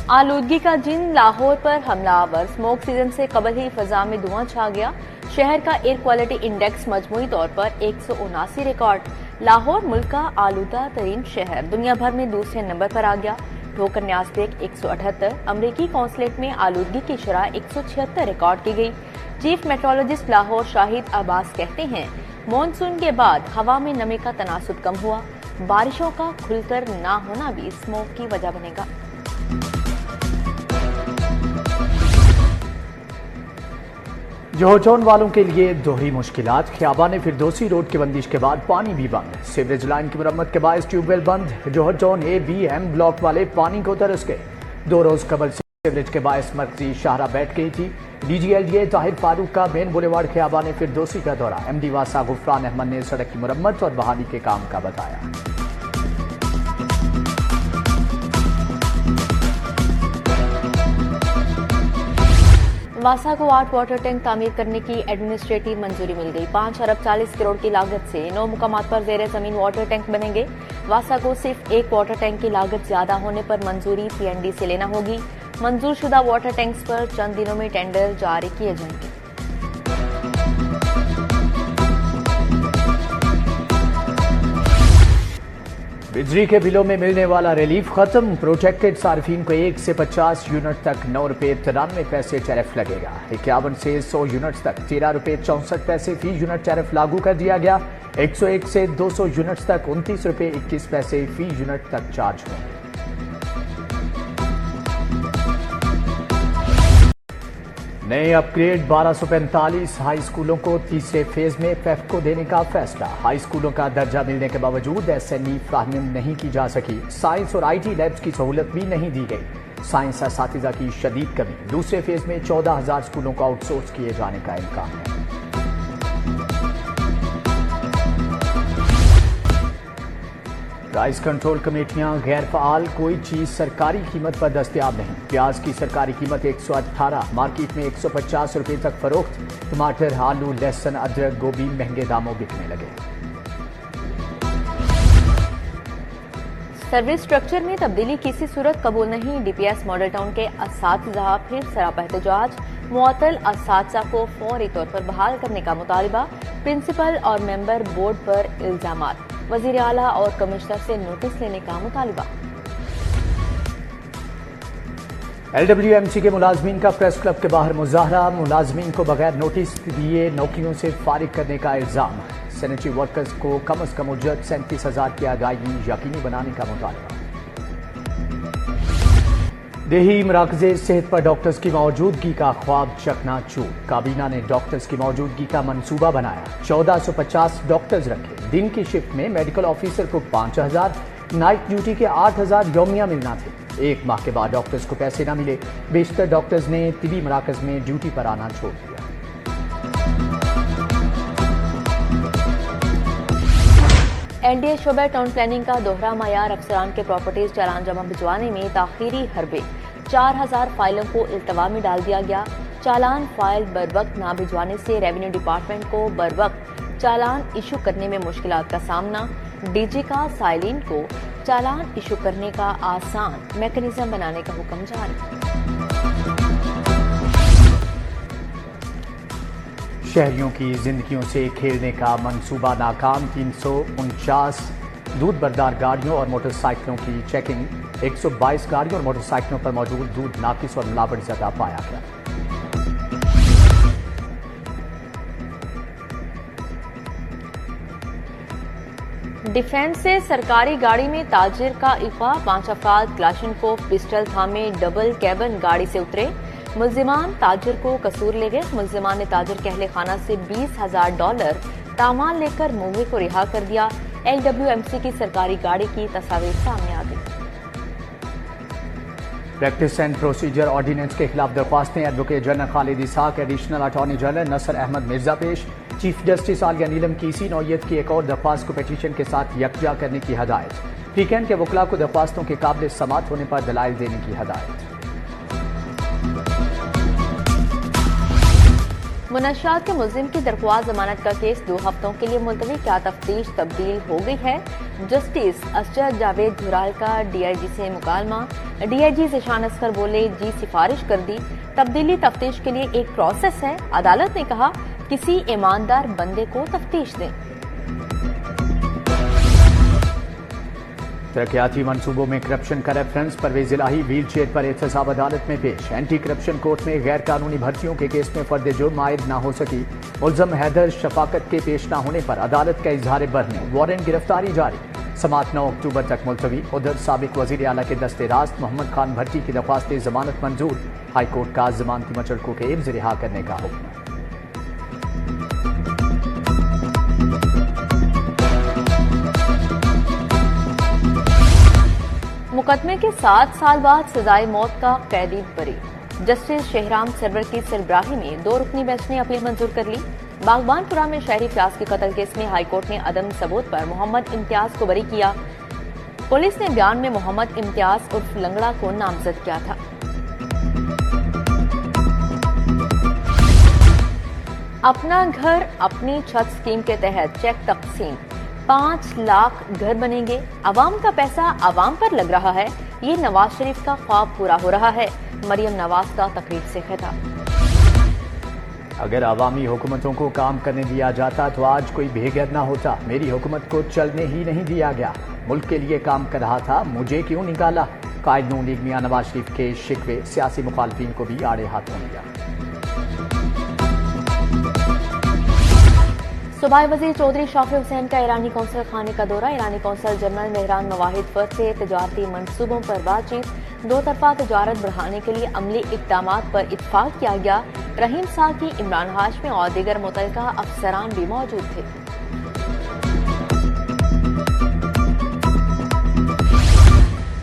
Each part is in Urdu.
آلودگی کا جن لاہور پر حملہ آور، اسموک سیزن سے قبل ہی فضا میں دھواں چھا گیا۔ شہر کا ایئر کوالٹی انڈیکس مجموعی طور پر 179 ریکارڈ۔ لاہور ملک کا آلودہ ترین شہر دنیا بھر میں دوسرے نمبر پر آ گیا۔ ٹھوکر نیاز بیگ 178۔ امریکی قونصلیٹ میں آلودگی کی شرح 176 ریکارڈ کی گئی۔ چیف میٹرولوجسٹ لاہور شاہد عباس کہتے ہیں مانسون کے بعد ہوا میں نمی کا تناسب کم ہوا، بارشوں کا کھل کر نہ ہونا بھی اسموک کی وجہ بنے گا۔ جوہر ٹاؤن والوں کے لیے دوہری مشکلات، خیابان فردوسی روڈ کی بندش کے بعد پانی بھی بند، سیوریج لائن کی مرمت کے باعث ٹیوب ویل بند، جوہر ٹاؤن اے بی ایم بلاک والے پانی کو ترس گئے۔ 2 روز قبل سیوریج کے باعث مرکزی شاہراہ بیٹھ گئی تھی۔ D G L D A Tahir Farooq کا مین بولیوارڈ خیابان فردوسی کا دورہ، ایم ڈی واسا غفران احمد نے سڑک کی مرمت اور بحالی کے کام کا بتایا۔ واسا کو 8 واٹر ٹینک تعمیر کرنے کی ایڈمنسٹریٹو منظوری مل گئی۔ 5 ارب 40 کروڑ کی لاگت سے 9 مقامات پر زیر زمین واٹر ٹینک بنیں گے۔ واسا کو صرف ایک واٹر ٹینک کی لاگت زیادہ ہونے پر منظوری پی این ڈی سے لینا ہوگی۔ منظور شدہ واٹر ٹینکس پر چند دنوں میں ٹینڈر جاری کیے جائیں گے۔ بجلی کے بلوں میں ملنے والا ریلیف ختم، پروٹیکٹڈ صارفین کو 1 سے 50 یونٹ تک 9 روپے 93 پیسے ٹیرف لگے گا۔ 51 سے 100 یونٹس تک 13 روپے 64 پیسے فی یونٹ ٹیرف لاگو کر دیا گیا۔ 101 سے 200 یونٹس تک 29 روپے 21 پیسے فی یونٹ تک چارج ہوں گے۔ نئے اپ گریڈ 1245 ہائی اسکولوں کو تیسرے فیز میں پیفکو دینے کا فیصلہ۔ ہائی اسکولوں کا درجہ ملنے کے باوجود ایس این ای فراہم نہیں کی جا سکی۔ سائنس اور آئی ٹی لیبس کی سہولت بھی نہیں دی گئی۔ سائنس اساتذہ کی شدید کمی، دوسرے فیز میں 14,000 اسکولوں کو آؤٹ سورس کیے جانے کا امکان ہے۔ پرائز کنٹرول کمیٹیاں غیر فعال، کوئی چیز سرکاری قیمت پر دستیاب نہیں۔ پیاز کی سرکاری قیمت 118، مارکیٹ میں 150 روپے تک فروخت۔ ٹماٹر، آلو، لہسن، ادرک، گوبھی مہنگے داموں بکنے لگے۔ سروس سٹرکچر میں تبدیلی کسی صورت قبول نہیں، D P S model town کے اساتذہ پھر سراپا احتجاج۔ معطل اساتذہ کو فوری طور پر بحال کرنے کا مطالبہ، پرنسپل اور ممبر بورڈ پر الزامات، وزیر اعلیٰ اور کمشنر سے نوٹس لینے کا مطالبہ۔ ایل ڈبلیو ایم سی کے ملازمین کا پریس کلب کے باہر مظاہرہ، ملازمین کو بغیر نوٹس دیے نوکریوں سے فارغ کرنے کا الزام۔ سینیٹری ورکرز کو کم از کم اجرت 37,000 کی ادائیگی یقینی بنانے کا مطالبہ۔ دیہی مراکز صحت پر ڈاکٹرز کی موجودگی کا خواب چکنا چور، کابینہ نے ڈاکٹرز کی موجودگی کا منصوبہ بنایا۔ 1450 ڈاکٹرز رکھے، دن کی شفٹ میں میڈیکل آفیسر کو 5,000، نائٹ ڈیوٹی کے 8,000 یومیہ ملنا تھے۔ 1 ماہ کے بعد ڈاکٹرز کو پیسے نہ ملے، بیشتر ڈاکٹرز نے طبی مراکز میں ڈیوٹی پر آنا چھوڑ دیا۔ این ڈی اے شعبہ ٹاؤن پلاننگ کا دوہرا معیار، افسران کے پراپرٹیز چالان جمع بھجوانے میں تاخیری حربے، 4,000 فائلوں کو التوا میں ڈال دیا گیا۔ چالان فائل بروقت نہ بھجوانے سے ریونیو ڈپارٹمنٹ کو بروقت چالان ایشو کرنے میں مشکلات کا سامنا، ڈی جی کا سائلین کو چالان ایشو کرنے کا آسان میکانزم بنانے کا حکم جاری۔ شہریوں کی زندگیوں سے کھیلنے کا منصوبہ ناکام، 349 دودھ بردار گاڑیوں اور موٹر سائیکلوں کی چیکنگ، 122 گاڑیوں اور موٹر سائیکلوں پر موجود دودھ ناقص اور ملاوٹ زدہ پایا گیا۔ ڈیفنس سے سرکاری گاڑی میں تاجر کا اغوا، 5 افراد کلاشنکوف پسٹل تھامے ڈبل کیبن گاڑی سے اترے، ملزمان تاجر کو قصور لے گئے۔ ملزمان نے تاجر کے اہل خانہ سے $20,000 تاوان لے کر مووی کو رہا کر دیا۔ ایل ڈبلیو ایم سی کی سرکاری گاڑی کی تصاویر سامنے آ گئی۔ پریکٹس اینڈ پروسیجر آرڈیننس کے خلاف درخواستیں، ایڈوکیٹ جنرل خالد اسحاق، ایڈیشنل اٹارنی جنرل نصر احمد مرزا پیش، چیف جسٹس عالیہ نیلم کی اسی نوعیت کی ایک اور درخواست کو پیٹیشن کے ساتھ یکجا کرنے کی ہدایت، ویکینڈ کے وکلاء کو درخواستوں کے قابل سماعت ہونے پر دلائل دینے کی ہدایت۔ منشیات کے ملزم کی درخواست ضمانت کا کیس 2 ہفتوں کے لیے ملتوی، کیا تفتیش تبدیل ہو گئی ہے؟ جسٹس اسجد جاوید دھرال کا ڈی آئی جی سے مکالمہ، ڈی آئی جی ذیشان اصغر بولے جی سفارش کر دی، تبدیلی تفتیش کے لیے ایک پروسیس ہے، عدالت نے کہا کسی ایماندار بندے کو تفتیش دیں۔ ترقیاتی منصوبوں میں کرپشن کا ریفرنس، پرویز الہی ویل چیئر پر احتساب عدالت میں پیش، اینٹی کرپشن کورٹ میں غیر قانونی بھرتیوں کے کیس میں فرد جرم عائد نہ ہو سکی، ملزم حیدر شفاقت کے پیش نہ ہونے پر عدالت کا اظہار برہمی، وارنٹ گرفتاری جاری، سماعت 9 اکتوبر تک ملتوی۔ ادھر سابق وزیر اعلیٰ کے دست راست محمد خان بھٹی کی درخواست ضمانت منظور، ہائی کورٹ کا ضمانتی مچلکوں کے عوض رہا کرنے کا حکم۔ مقدمے کے 7 سال بعد سزائے موت کا قیدی بری، جسٹس شہرام سرور کی سربراہی میں 2 رکنی بینچ نے اپیل منظور کر لی۔ باغبان پورہ میں شہری فیاض کے قتل کیس میں ہائی کورٹ نے عدم ثبوت پر محمد امتیاز کو بری کیا۔ پولیس نے بیان میں محمد امتیاز عرف لنگڑا کو نامزد کیا تھا۔ اپنا گھر اپنی چھت اسکیم کے تحت چیک تقسیم، 5 لاکھ گھر بنیں گے، عوام کا پیسہ عوام پر لگ رہا ہے، یہ نواز شریف کا خواب پورا ہو رہا ہے، مریم نواز کا تقریر سے خطاب۔ اگر عوامی حکومتوں کو کام کرنے دیا جاتا تو آج کوئی بے گھر نہ ہوتا، میری حکومت کو چلنے ہی نہیں دیا گیا، ملک کے لیے کام کر رہا تھا، مجھے کیوں نکالا؟ قائد نون لیگ میاں نواز شریف کے شکوے، سیاسی مخالفین کو بھی آڑے ہاتھوں لیا۔ صوبائی وزیر چودھری شافی حسین کا ایرانی قونصل خانے کا دورہ، ایرانی قونصل جنرل مہران مواحد فرد سے تجارتی منصوبوں پر بات چیت، 2 طرفہ تجارت بڑھانے کے لیے عملی اقدامات پر اتفاق کیا گیا۔ رحیم ساکی، عمران ہاشمی اور دیگر متعلقہ افسران بھی موجود تھے۔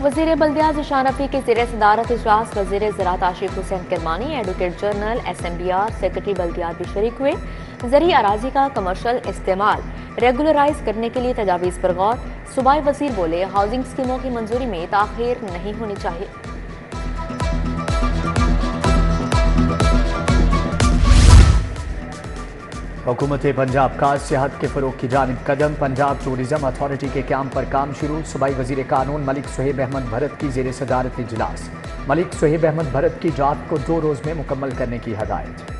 وزیر بلدیات ذیشان رفیع کے زیر صدارت اجلاس، وزیر زراعت Asif Hussain Kirmani, advocate general S M B R secretary بلدیات بھی شریک ہوئے۔ زرعی اراضی کا کمرشل استعمال ریگولرائز کرنے کے لیے تجاویز پر غور، صوبائی وزیر بولے ہاؤسنگ اسکیموں کی منظوری میں تاخیر نہیں ہونی چاہیے۔ حکومت پنجاب کا سیاحت کے فروغ کی جانب قدم، پنجاب ٹورزم اتھارٹی کے قیام پر کام شروع، صوبائی وزیر قانون ملک صہیب احمد بھرت کی زیر صدارت اجلاس، ملک صہیب احمد بھرت کی جات کو 2 روز میں مکمل کرنے کی ہدایت۔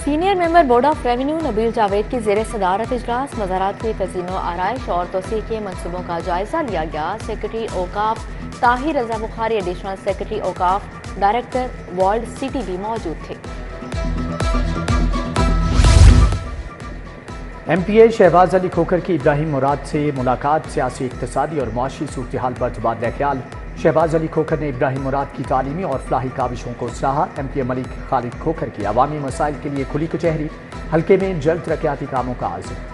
Senior member board of revenue Nabeel Javed کی زیر صدارت اجلاس، مزارات کی تزئین و آرائش اور توسیع کے منصوبوں کا جائزہ لیا گیا۔ سیکرٹری اوقاف طاہر رضا بخاری، ایڈیشنل سیکرٹری اوقاف ڈائریکٹر ورلڈ سٹی بھی موجود تھے۔ ایم پی اے شہباز علی کھوکھر کی ابراہیم مراد سے ملاقات، سیاسی، اقتصادی اور معاشی صورتحال پر تبادلہ خیال۔ شہباز علی کھوکھر نے ابراہیم مراد کی تعلیمی اور فلاحی کاوشوں کو سراہا۔ ایم پی اے ملک خالد کھوکھر کی عوامی مسائل کے لیے کھلی کچہری، حلقے میں جلد ترقیاتی کاموں کا عزم۔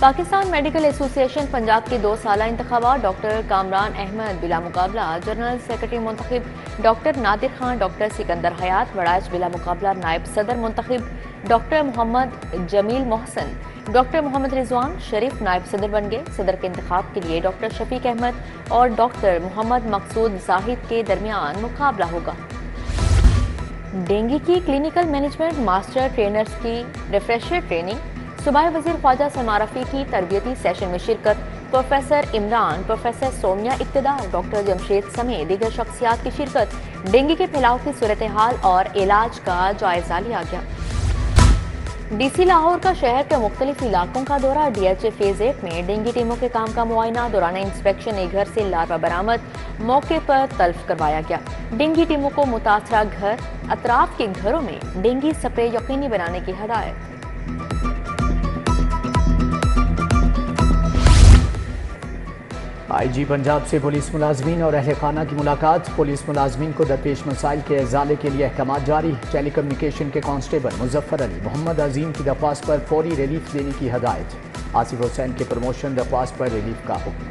پاکستان میڈیکل ایسوسی ایشن پنجاب کے 2 سالہ انتخابات، ڈاکٹر کامران احمد بلا مقابلہ جنرل سیکرٹری منتخب، ڈاکٹر نادر خان، ڈاکٹر سکندر حیات وڑائچ بلا مقابلہ نائب صدر منتخب، ڈاکٹر محمد جمیل محسن، ڈاکٹر محمد رضوان شریف نائب صدر بن گئے۔ صدر کے انتخاب کے لیے ڈاکٹر شفیق احمد اور ڈاکٹر محمد مقصود زاہد کے درمیان مقابلہ ہوگا۔ ڈینگی کی کلینکل مینجمنٹ ماسٹر ٹرینرز کی ریفریشر ٹریننگ، صوبائی وزیر خواجہ سلمان رفیع کی تربیتی سیشن میں شرکت، پروفیسر عمران، پروفیسر سومیا اقتدار، ڈاکٹر جمشید سمیت دیگر شخصیات کی شرکت۔ ڈینگی کے پھیلاؤ کی صورتحال اور علاج کا جائزہ لیا گیا۔ ڈی سی لاہور کا شہر کے مختلف علاقوں کا دورہ، ڈی ایچ اے فیز 8 میں ڈینگی ٹیموں کے کام کا معائنہ، دوران انسپیکشن ایک گھر سے لاروا برآمد، موقع پر تلف کروایا گیا۔ ڈینگی ٹیموں کو متاثرہ گھر، اطراف کے گھروں میں ڈینگی سپرے یقینی بنانے کی ہدایت۔ آئی جی پنجاب سے پولیس ملازمین اور اہل خانہ کی ملاقات، پولیس ملازمین کو درپیش مسائل کے ازالے کے لیے احکامات جاری، ٹیلی کمیونیکیشن کے کانسٹیبل مظفر علی، محمد عظیم کی درخواست پر فوری ریلیف دینے کی ہدایت، آصف حسین کے پروموشن درخواست پر ریلیف کا حکم۔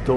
2